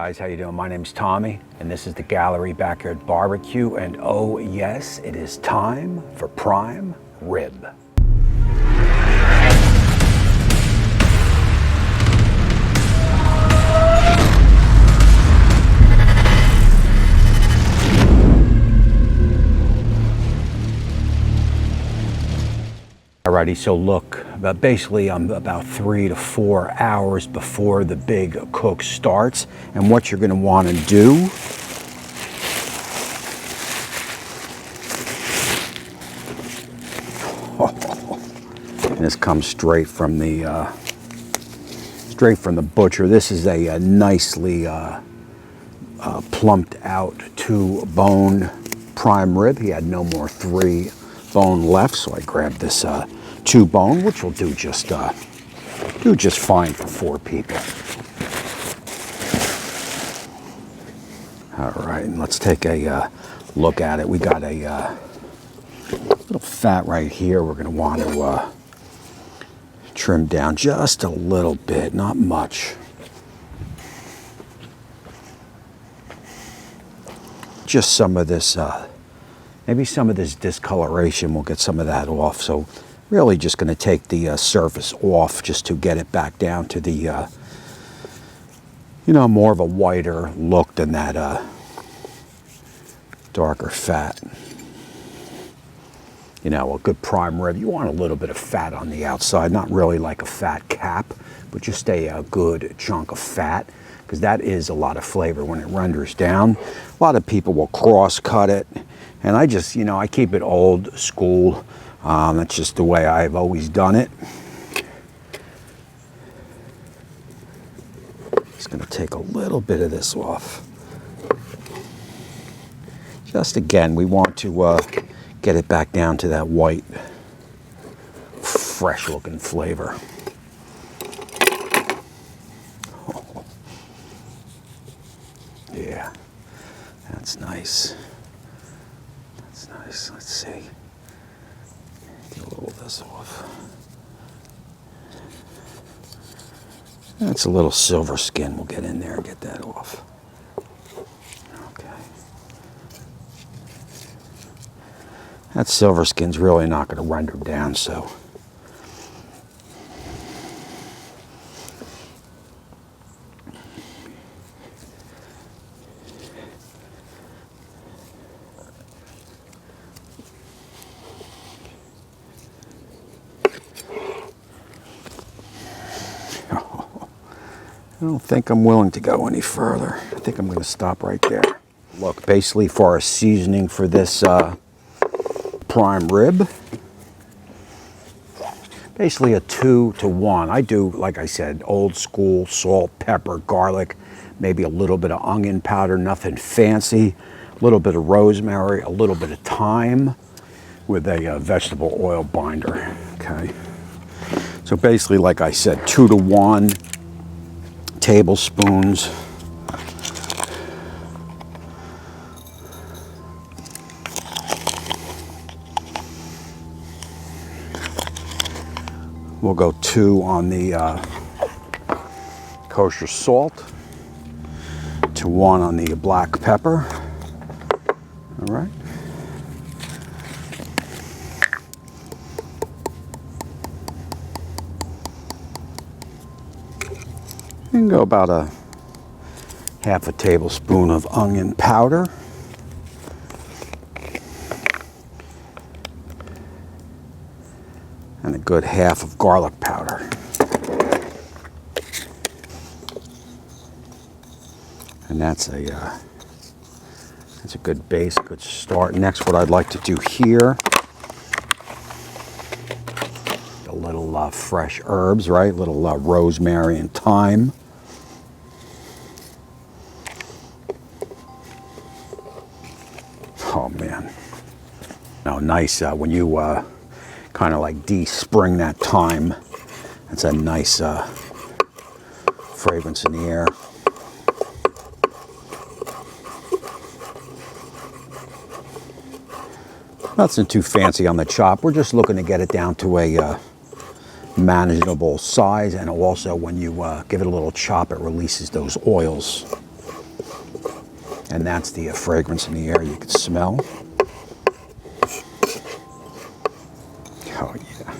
Guys, how you doing? My name's Tommy, and this is the Gallery Backyard Barbecue, and oh yes, it is time for prime rib. Alrighty, so look, basically I'm about 3 to 4 hours before the big cook starts, and what you're going to want to do and this comes straight from the butcher. This is a nicely plumped out 2-bone prime rib. He had no more 3-bone left, so I grabbed this 2-bone, which will do just fine for 4 people. All right, and let's take a look at it. We got a little fat right here. We're going to want to trim down just a little bit, not much. Just some of this, maybe some of this discoloration. We'll get some of that off. So really just going to take the surface off just to get it back down to the, you know, more of a whiter look than that darker fat. You know, a good prime rib, you want a little bit of fat on the outside, not really like a fat cap, but just a good chunk of fat, because that is a lot of flavor when it renders down. A lot of people will cross cut it, and I just, you know, I keep it old school. That's just the way I've always done it. Just going to take a little bit of this off. Just again, we want to get it back down to that white, fresh looking flavor. Oh. Yeah, that's nice. That's nice. Let's see. Get a little of this off. That's a little silver skin. We'll get in there and get that off. Okay. That silver skin's really not going to render down, so. I don't think I'm willing to go any further. I think I'm going to stop right there. Look, basically for our seasoning for this prime rib, basically a 2 to 1. I do, like I said, old school salt, pepper, garlic, maybe a little bit of onion powder, nothing fancy, a little bit of rosemary, a little bit of thyme with a vegetable oil binder. Okay, so basically, like I said, 2 to 1 tablespoons. We'll go 2 on the kosher salt, to 1 on the black pepper. All right. You can go about a half a tablespoon of onion powder. And a good half of garlic powder. And that's a good base, a good start. Next, what I'd like to do here, a little fresh herbs, right? A little rosemary and thyme. Oh man, now nice when you kind of like de-spring that thyme. That's a nice fragrance in the air. Nothing too fancy on the chop. We're just looking to get it down to a manageable size, and also when you give it a little chop, it releases those oils. And that's the fragrance in the air you can smell. Oh yeah.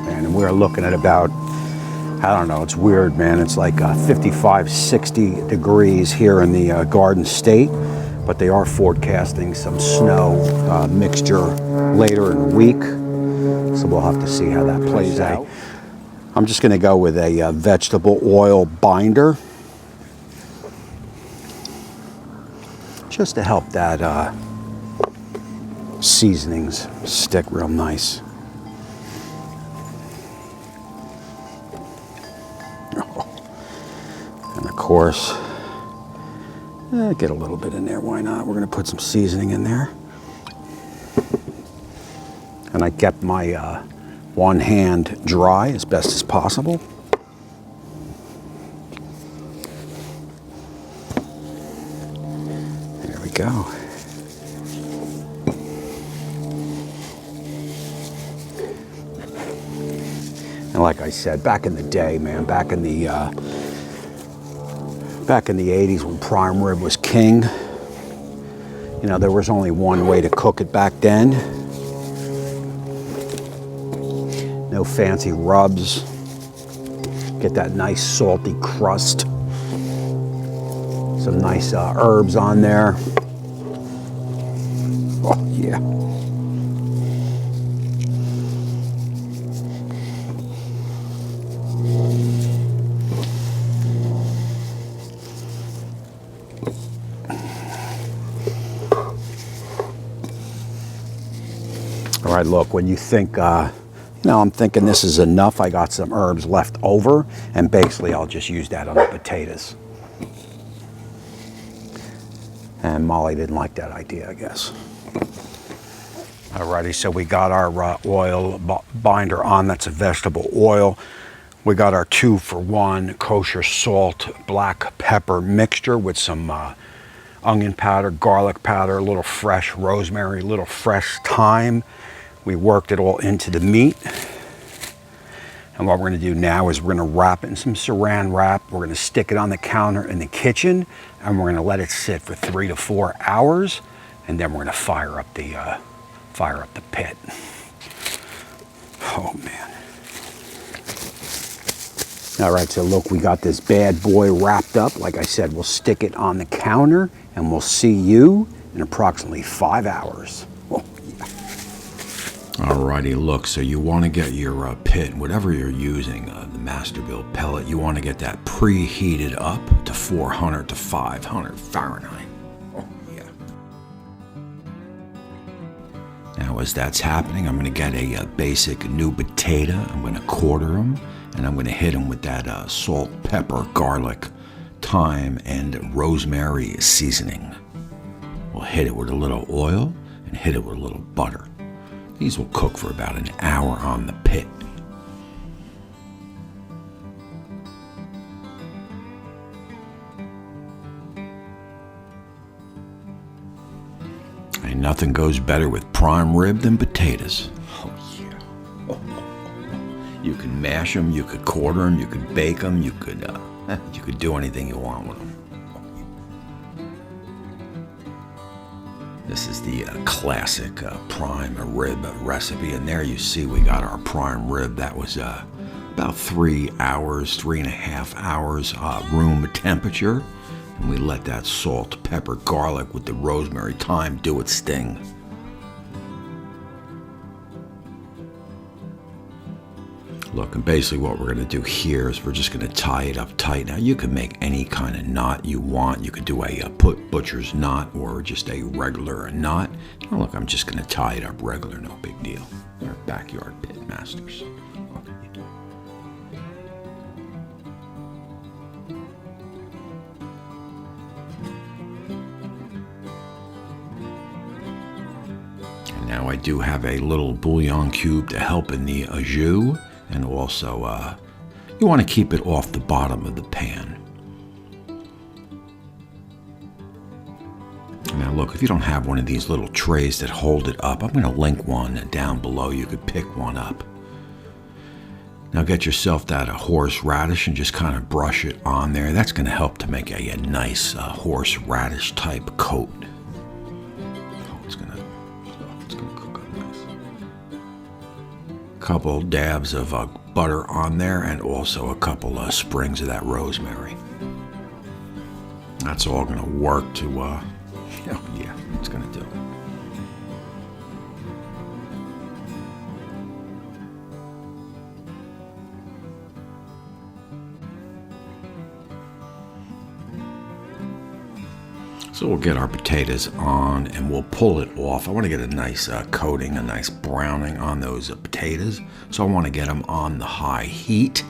And we're looking at about, I don't know, it's weird, man. It's like 55, 60 degrees here in the Garden State, but they are forecasting some snow mixture later in the week. So we'll have to see how that plays out. I'm just going to go with a vegetable oil binder, just to help that seasonings stick real nice. And of course, get a little bit in there, why not? We're going to put some seasoning in there. And I kept my one hand dry as best as possible. There we go. And like I said, back in the day, man, back in the 80s when prime rib was king, you know, there was only one way to cook it back then. No fancy rubs. Get that nice salty crust. Some nice herbs on there. Oh yeah. All right, look, when you think now I'm thinking this is enough. I got some herbs left over, and basically I'll just use that on the potatoes. And Molly didn't like that idea, I guess. Alrighty, so we got our oil binder on. That's a vegetable oil. We got our 2-for-1 kosher salt black pepper mixture with some onion powder, garlic powder, a little fresh rosemary, a little fresh thyme. We worked it all into the meat. And what we're going to do now is we're going to wrap it in some saran wrap. We're going to stick it on the counter in the kitchen, and we're going to let it sit for 3 to 4 hours, and then we're going to fire up the pit. Oh man. All right, so look, we got this bad boy wrapped up. Like I said, we'll stick it on the counter, and we'll see you in approximately 5 hours. Alrighty, look, so you want to get your pit, whatever you're using, the Masterbuilt pellet, you want to get that preheated up to 400 to 500 Fahrenheit. Oh, yeah. Now, as that's happening, I'm going to get a basic new potato. I'm going to quarter them, and I'm going to hit them with that salt, pepper, garlic, thyme, and rosemary seasoning. We'll hit it with a little oil and hit it with a little butter. These will cook for about an hour on the pit. Ain't nothing goes better with prime rib than potatoes. Oh yeah. You can mash them, you could quarter them, you could bake them, you could do anything you want with them. This is the classic prime rib recipe, and there you see we got our prime rib. That was about 3 hours, 3.5 hours room temperature, and we let that salt, pepper, garlic with the rosemary, thyme do its thing. Look, and basically what we're going to do here is we're just going to tie it up tight. Now, you can make any kind of knot you want. You could do a butcher's knot or just a regular knot. Now, look, I'm just going to tie it up regular, no big deal. They're backyard pit masters. Okay. And now I do have a little bouillon cube to help in the au jus. And also, you want to keep it off the bottom of the pan. Now look, if you don't have one of these little trays that hold it up, I'm going to link one down below. You could pick one up. Now get yourself that horseradish and just kind of brush it on there. That's going to help to make a nice horseradish type coat. Oh, it's going to cook up nice. Couple dabs of butter on there, and also a couple of sprigs of that rosemary. That's all going to work to, yeah, it's going to do. So we'll get our potatoes on and we'll pull it off. I want to get a nice coating, a nice browning on those potatoes. So I want to get them on the high heat.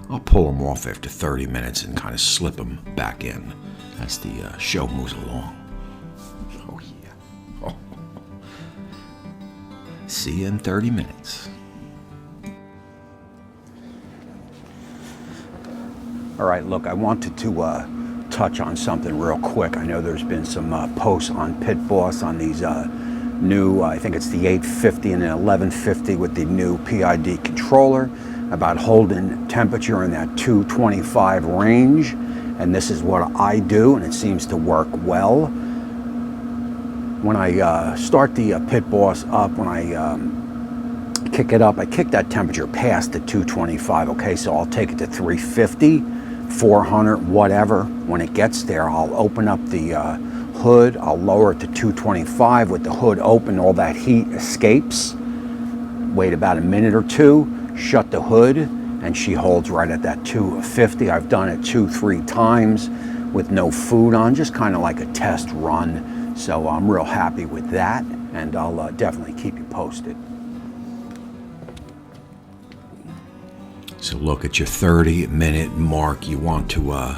I'll pull them off after 30 minutes and kind of slip them back in as the show moves along. Oh yeah. Oh. See you in 30 minutes. All right, look, I wanted to touch on something real quick. I know there's been some posts on Pit Boss on these new, I think it's the 850 and an 1150 with the new PID controller, about holding temperature in that 225 range. And this is what I do, and it seems to work well. When I start the Pit Boss up, when I kick it up, I kick that temperature past the 225. Okay, so I'll take it to 350. 400, whatever. When it gets there, I'll open up the hood. I'll lower it to 225 with the hood open. All that heat escapes. Wait about a minute or two. Shut the hood, and she holds right at that 250. I've done it 2-3 times with no food on, just kind of like a test run. So I'm real happy with that, and I'll definitely keep you posted. So look at your 30-minute mark. You want to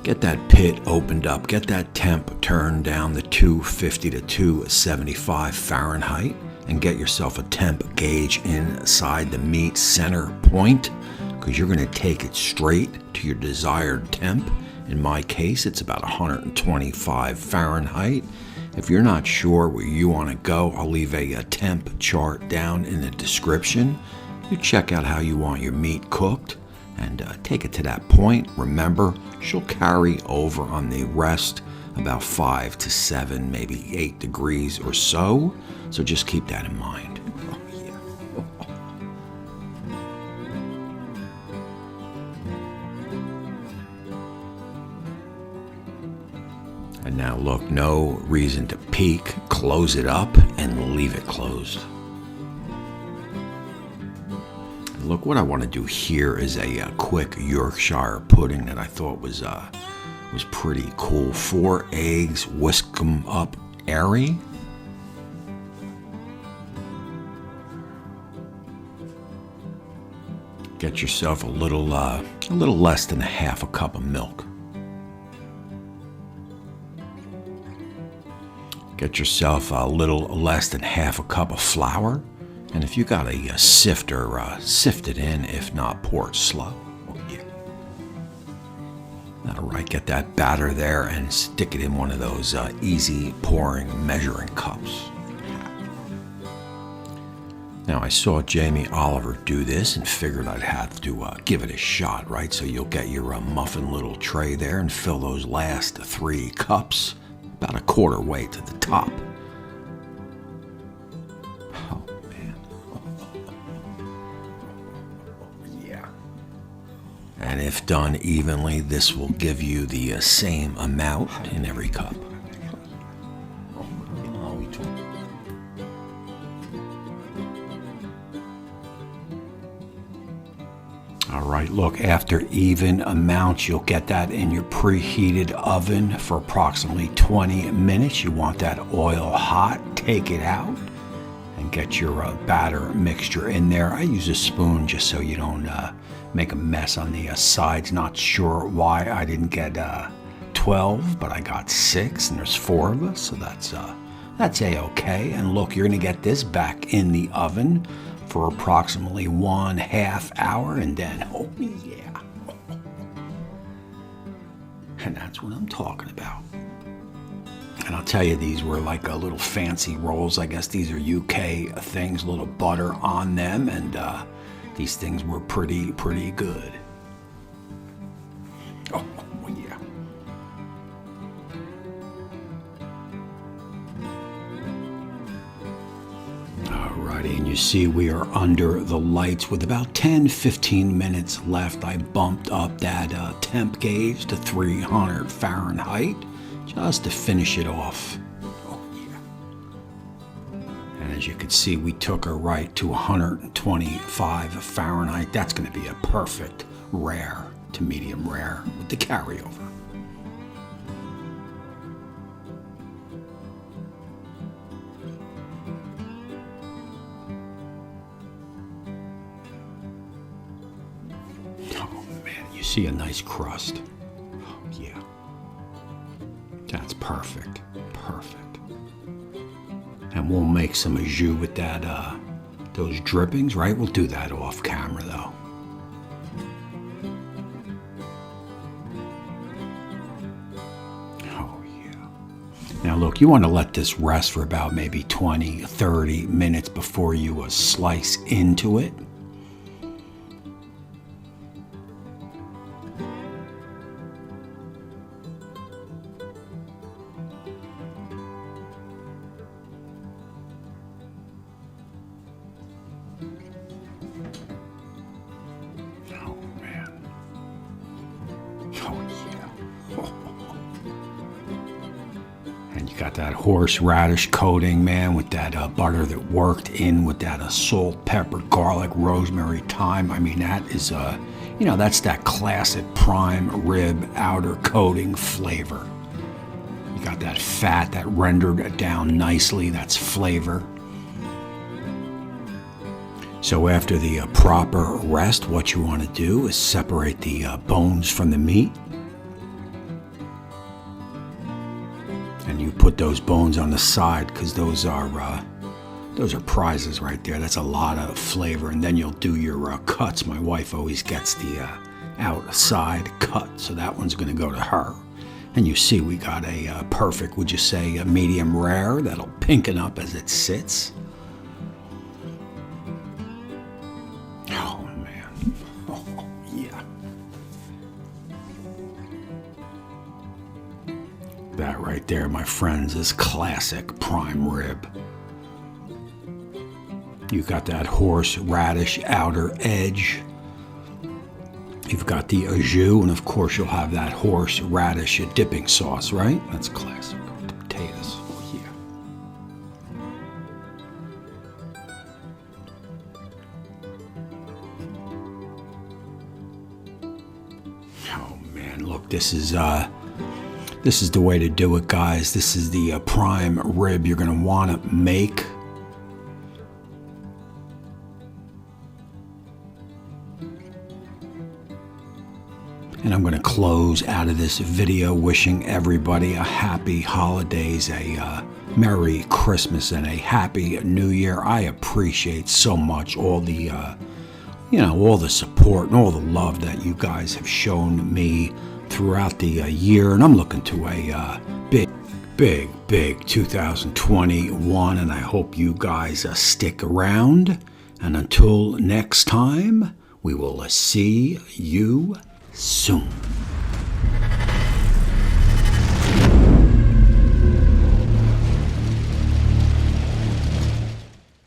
get that pit opened up, get that temp turned down to 250 to 275 Fahrenheit, and get yourself a temp gauge inside the meat center point, because you're going to take it straight to your desired temp. In my case, it's about 125 Fahrenheit. If you're not sure where you want to go, I'll leave a temp chart down in the description. You check out how you want your meat cooked and take it to that point. Remember, she'll carry over on the rest about 5 to 7, maybe 8 degrees or so. So just keep that in mind. Oh, yeah. And now look, no reason to peek. Close it up and leave it closed. Look, what I want to do here is a quick Yorkshire pudding that I thought was pretty cool. 4 eggs, whisk them up airy. Get yourself a little less than half a cup of milk. Get yourself a little less than half a cup of flour. And if you got a sifter, sift it in. If not, pour it slow. Oh, yeah. All right, get that batter there and stick it in one of those easy pouring measuring cups. Now, I saw Jamie Oliver do this and figured I'd have to give it a shot, right? So you'll get your muffin little tray there and fill those last 3 cups about a quarter way to the top. And if done evenly, this will give you the same amount in every cup. All right, look, after even amounts, you'll get that in your preheated oven for approximately 20 minutes. You want that oil hot, take it out, and get your batter mixture in there. I use a spoon just so you don't make a mess on the sides. Not sure why I didn't get 12, but I got 6, and there's 4 of us, so that's a-okay. And look, you're gonna get this back in the oven for approximately 1/2 hour, and then, oh yeah. And that's what I'm talking about. And I'll tell you, these were like little fancy rolls. I guess these are UK things, a little butter on them, and these things were pretty good. Oh, yeah. Alrighty, and you see we are under the lights with about 10-15 minutes left. I bumped up that temp gauge to 300 Fahrenheit just to finish it off. Oh, yeah. And as you can see, we took her right to 125 Fahrenheit. That's going to be a perfect rare to medium rare with the carryover. Oh man, you see a nice crust. Oh yeah. That's perfect. Perfect. And we'll make some au jus with that those drippings, right? We'll do that off camera though. Now look, you want to let this rest for about maybe 20-30 minutes before you slice into it. Oh man. Oh yeah. Oh. And you got that horseradish coating, man, with that butter that worked in with that salt, pepper, garlic, rosemary, thyme. I mean, that is, you know, that's that classic prime rib outer coating flavor. You got that fat that rendered down nicely. That's flavor. So after the proper rest, what you want to do is separate the bones from the meat. And you put those bones on the side because those are prizes right there. That's a lot of flavor. And then you'll do your cuts. My wife always gets the outside cut, so that one's going to go to her. And you see we got a perfect, would you say, a medium rare that'll pinken up as it sits. Oh man, oh yeah. That right there, my friends, is classic prime rib. You got that horseradish outer edge. You've got the au jus, and of course you'll have that horseradish dipping sauce, right? That's classic. The potatoes, oh yeah. Oh man, look, this is the way to do it, guys. This is the prime rib you're going to want to make. And I'm going to close out of this video wishing everybody a happy holidays, a Merry Christmas, and a Happy New Year. I appreciate so much all the, all the support and all the love that you guys have shown me throughout the year. And I'm looking to a big 2021, and I hope you guys stick around. And until next time, we will see you soon.